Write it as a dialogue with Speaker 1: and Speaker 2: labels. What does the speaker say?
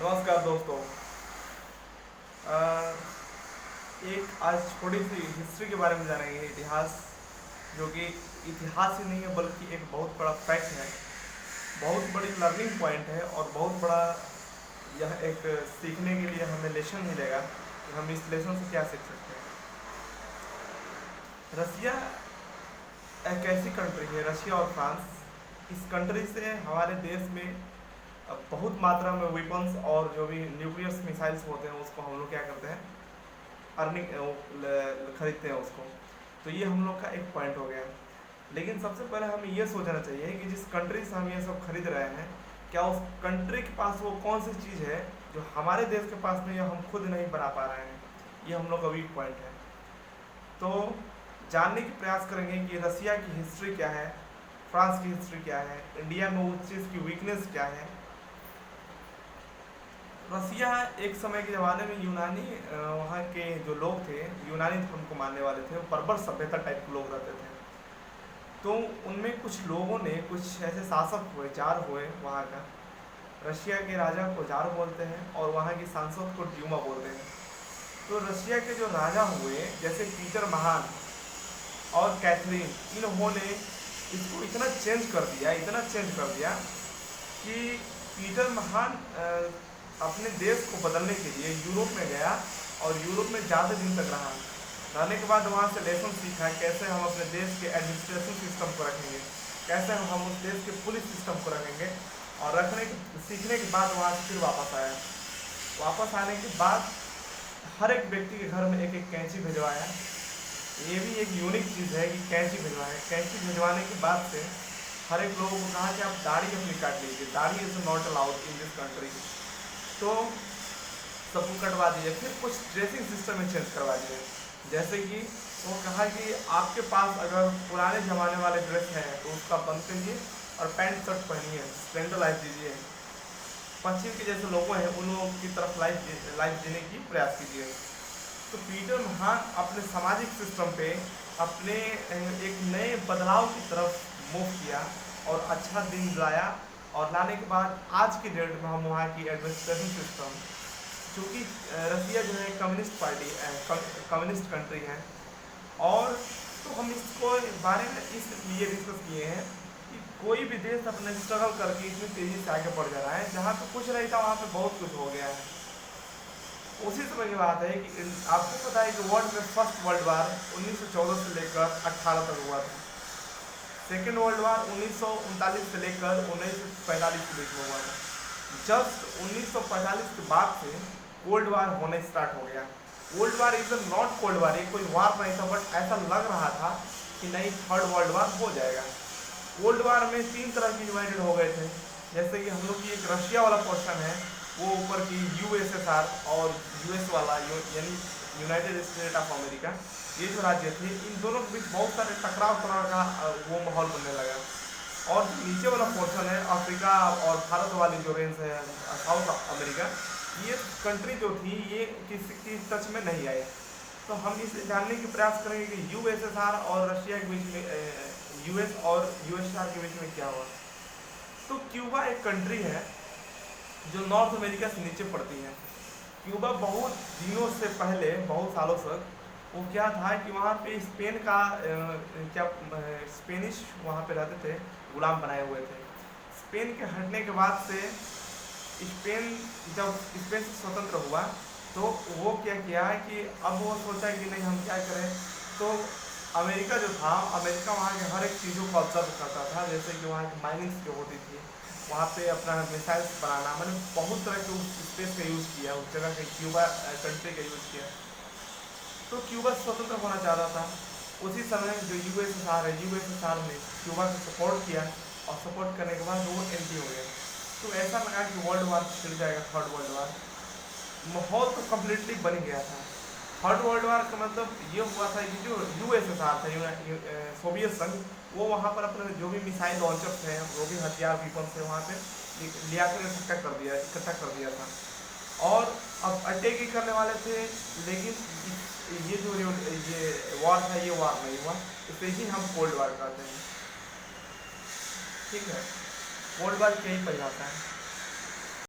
Speaker 1: नमस्कार दोस्तों। अ, एक आज थोड़ी सी हिस्ट्री के बारे में जानेंगे। इतिहास जो कि इतिहास ही नहीं है बल्कि एक बहुत बड़ा फैक्ट है, बहुत बड़ी लर्निंग पॉइंट है और बहुत बड़ा यह एक सीखने के लिए हमें लेसन मिलेगा कि हम इस लेसन से क्या सीख सकते हैं। रसिया एक ऐसी कंट्री है, रशिया और फ्रांस। इस कंट्री से हमारे देश में बहुत मात्रा में वेपन्स और जो भी न्यूक्लियस मिसाइल्स होते हैं उसको हम लोग क्या करते हैं, अर्निंग खरीदते हैं उसको। तो ये हम लोग का एक पॉइंट हो गया। लेकिन सबसे पहले हमें ये सोचना चाहिए कि जिस कंट्री से हम ये सब खरीद रहे हैं, क्या उस कंट्री के पास वो कौन सी चीज़ है जो हमारे देश के पास नहीं है, हम खुद नहीं बना पा रहे हैं। ये हम लोग का वीक पॉइंट है। तो जानने की प्रयास करेंगे कि रसिया की हिस्ट्री क्या है, फ्रांस की हिस्ट्री क्या है, इंडिया में उस चीज़ की वीकनेस क्या है। रसिया एक समय के ज़माने में यूनानी वहाँ के जो लोग थे, यूनानी धर्म को मानने वाले थे, वो बर्बर सभ्यता टाइप के लोग रहते थे। तो उनमें कुछ लोगों ने, कुछ ऐसे शासक हुए, जार हुए वहाँ का। रशिया के राजा को जार बोलते हैं और वहाँ की सांसद को ड्यूमा बोलते हैं। तो रशिया के जो राजा हुए, जैसे पीटर महान और कैथरीन, इन्होंने इसको इतना चेंज कर दिया, इतना चेंज कर दिया कि पीटर महान अपने देश को बदलने के लिए यूरोप में गया और यूरोप में ज़्यादा दिन तक रहा। रहने के बाद वहाँ से लेसन सीखा कैसे हम अपने देश के एडमिनिस्ट्रेशन सिस्टम को रखेंगे, कैसे हम उस देश के पुलिस सिस्टम को रखेंगे। और सीखने के बाद वहाँ से फिर वापस आया। वापस आने के बाद हर एक व्यक्ति के घर में एक एक कैंची भिजवाया। ये भी एक यूनिक चीज़ है कि कैंची भिजवाए। कैंची भिजवाने के बाद से हर एक लोगों को कहा कि आप दाढ़ी अपनी काट लीजिए, दाढ़ी is not allowed in this country. तो सबको कटवा दिए। फिर कुछ ड्रेसिंग सिस्टम में चेंज करवा दिए। जैसे कि वो कहा कि आपके पास अगर पुराने ज़माने वाले ड्रेस हैं तो उसका बंद करिए और पैंट शर्ट पहनिए, स्प्लेंडर लाइफ दीजिए। पश्चिम के जैसे लोगों हैं उन लोगों की तरफ लाइफ जीने की प्रयास कीजिए। तो पीटर महान अपने सामाजिक सिस्टम पे अपने एक नए बदलाव की तरफ मूव किया और अच्छा दिन लाया। और लाने के बाद आज की डेट में हम वहाँ की एडमिनिस्ट्रेशन सिस्टम, चूँकि रसिया जो है कम्युनिस्ट पार्टी, कम्युनिस्ट कंट्री है। और तो हम इसको बारे में इसलिए डिस्कस किए हैं कि कोई भी देश अपने स्ट्रगल करके इतनी तेज़ी से आगे बढ़ जा रहा है। जहाँ पे कुछ नहीं था वहाँ पे बहुत कुछ हो गया है। उसी समय की बात है कि आपको पता है कि वर्ल्ड में फर्स्ट वर्ल्ड वार 1914 से लेकर 18 तक हुआ था। सेकेंड वर्ल्ड वार 1939 से लेकर 1945 के बीच में हुआ था। जस्ट 1945 के बाद से कोल्ड वार होने स्टार्ट हो गया। Cold war is not cold war, ये कोई वार नहीं था, बट ऐसा लग रहा था कि नहीं थर्ड वर्ल्ड वार हो जाएगा। कोल्ड वार में 3 तरह की डिवाइडेड हो गए थे। जैसे कि हम लोग की एक रशिया वाला पोर्शन है, वो ऊपर की यूएसएसआर और यूएस वाला यानी यूनाइटेड स्टेट ऑफ अमेरिका, ये जो राज्य थे, इन दोनों के बीच बहुत सारे टकराव तरह का वो माहौल बनने लगा। और जो नीचे वाला पोर्शन है अफ्रीका और भारत वाली जो रेंज है साउथ अमेरिका, ये कंट्री जो थी ये किसी की टच में नहीं आई। तो हम इसे जानने की प्रयास करेंगे कि यूएसएसआर और रशिया के बीच में, यूएस और यूएसएसआर के बीच में क्या हुआ। तो क्यूबा एक कंट्री है जो नॉर्थ अमेरिका से नीचे पड़ती है। क्यूबा बहुत दिनों से पहले, बहुत सालों तक वो क्या था कि वहाँ पे स्पेन का स्पेनिश वहाँ पे रहते थे, गुलाम बनाए हुए थे। स्पेन के हटने के बाद से जब स्पेन से स्वतंत्र हुआ तो वो क्या किया है कि अब वो सोचा कि नहीं हम क्या करें। तो अमेरिका जो था, अमेरिका वहाँ के हर एक चीज़ों को ऑब्जर्व करता था। जैसे कि वहाँ की माइनिंग्स जो होती थी, वहाँ पे अपना मिसाइल्स बनाना, मैंने बहुत तरह के उस स्पेस का यूज़ किया, उस जगह के क्यूबा कंट्री का यूज़ किया। तो क्यूबा स्वतंत्र होना चाहता था। उसी समय जो यूएसएसआर है, यूएसएसआर ने क्यूबा को सपोर्ट किया और सपोर्ट करने के बाद वो एंटी हो गया। तो ऐसा लगा कि वर्ल्ड वार छिड़ जाएगा, थर्ड वर्ल्ड वार। माहौल तो कम्प्लीटली बन गया था। थर्ड वर्ल्ड वार का मतलब ये हुआ था कि जो यूएसएसआर था, सोवियत संघ, वो वहाँ पर अपने जो भी मिसाइल लॉन्चर्स हैं, जो भी हथियार वीपन्स हैं, वहाँ पे लिया कर इकट्ठा कर दिया था। और अब अटैक ही करने वाले थे। लेकिन ये वार था, ये वार नहीं हुआ। इसे ही हम कोल्ड वार कहते हैं। ठीक है, कोल्ड वार क्या ही परिभाषा है।